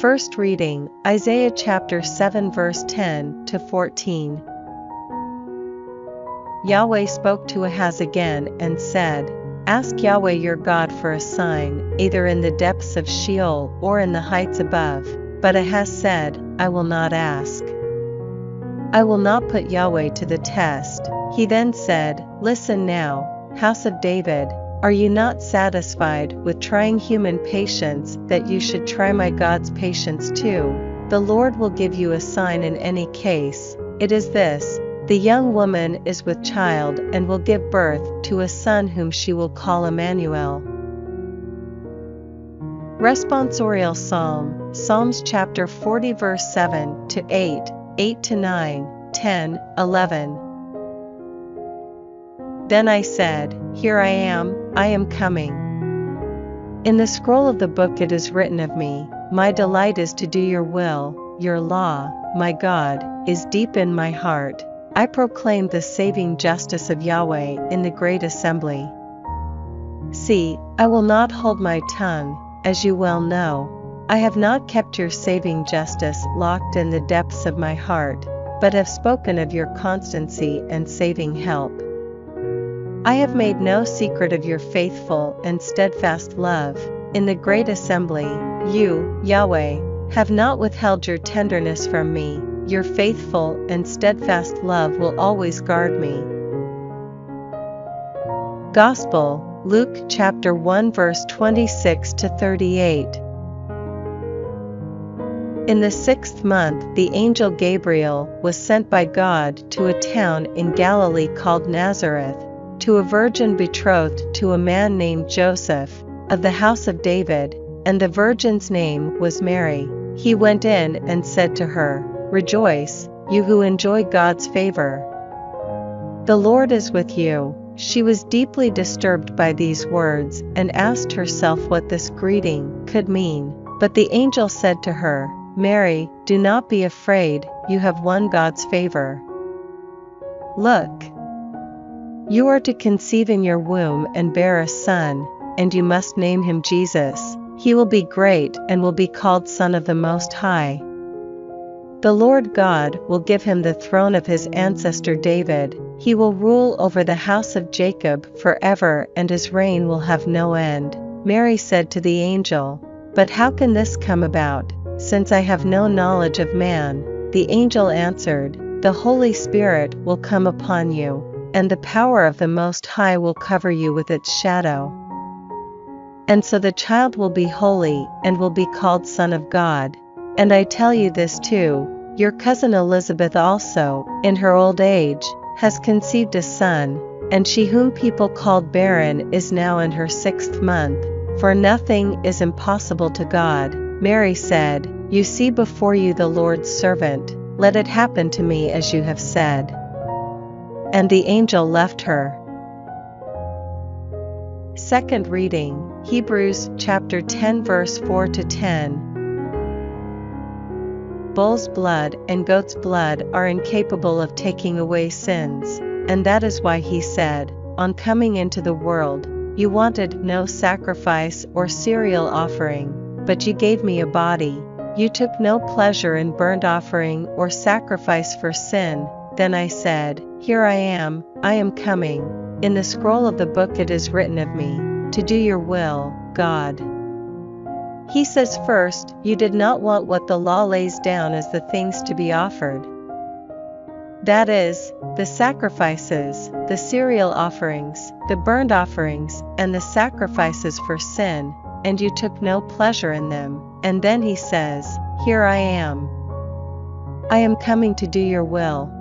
First reading, Isaiah chapter 7 verse 10 to 14. Yahweh spoke to Ahaz again and said, Ask Yahweh your God for a sign, either in the depths of Sheol or in the heights above. But Ahaz said, I will not ask. I will not put Yahweh to the test. He then said, Listen now, house of David, are you not satisfied with trying human patience that you should try my God's patience too? The Lord will give you a sign in any case. It is this: the young woman is with child and will give birth to a son whom she will call Emmanuel. Responsorial Psalm, Psalms chapter 40 verse 7 to 8, 8 to 9, 10, 11. Then I said, Here I am coming. In the scroll of the book it is written of me, My delight is to do your will, your law, my God, is deep in my heart. I proclaim the saving justice of Yahweh in the great assembly. See, I will not hold my tongue, as you well know. I have not kept your saving justice locked in the depths of my heart, but have spoken of your constancy and saving help. I have made no secret of your faithful and steadfast love. In the great assembly, you, Yahweh, have not withheld your tenderness from me. Your faithful and steadfast love will always guard me. Gospel, Luke chapter 1 verse 26 to 38. In the 6th month, the angel Gabriel was sent by God to a town in Galilee called Nazareth, to a virgin betrothed to a man named Joseph, of the house of David, and the virgin's name was Mary. He went in and said to her, Rejoice, you who enjoy God's favor. The Lord is with you. She was deeply disturbed by these words and asked herself what this greeting could mean. But the angel said to her, Mary, do not be afraid, you have won God's favor. Look, you are to conceive in your womb and bear a son, and you must name him Jesus. He will be great and will be called Son of the Most High. The Lord God will give him the throne of his ancestor David. He will rule over the house of Jacob forever, and his reign will have no end. Mary said to the angel, But how can this come about, since I have no knowledge of man? The angel answered, The Holy Spirit will come upon you, and the power of the Most High will cover you with its shadow. And so the child will be holy and will be called Son of God. And I tell you this too, your cousin Elizabeth also, in her old age, has conceived a son, and she whom people called barren is now in her 6th month, for nothing is impossible to God. Mary said, You see before you the Lord's servant, let it happen to me as you have said. And the angel left her. Second reading, Hebrews chapter 10 verse 4 to 10. Bull's blood and goat's blood are incapable of taking away sins, and that is why he said, On coming into the world, you wanted no sacrifice or cereal offering, but you gave me a body. You took no pleasure in burnt offering or sacrifice for sin. Then I said, Here I am coming. In the scroll of the book it is written of me, to do your will, God. He says first, you did not want what the law lays down as the things to be offered. That is, the sacrifices, the cereal offerings, the burnt offerings, and the sacrifices for sin, and you took no pleasure in them. And then he says, Here I am coming to do your will.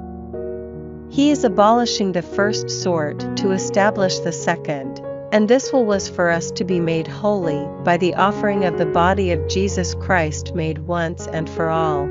He is abolishing the first sort to establish the second, and this will was for us to be made holy by the offering of the body of Jesus Christ made once and for all.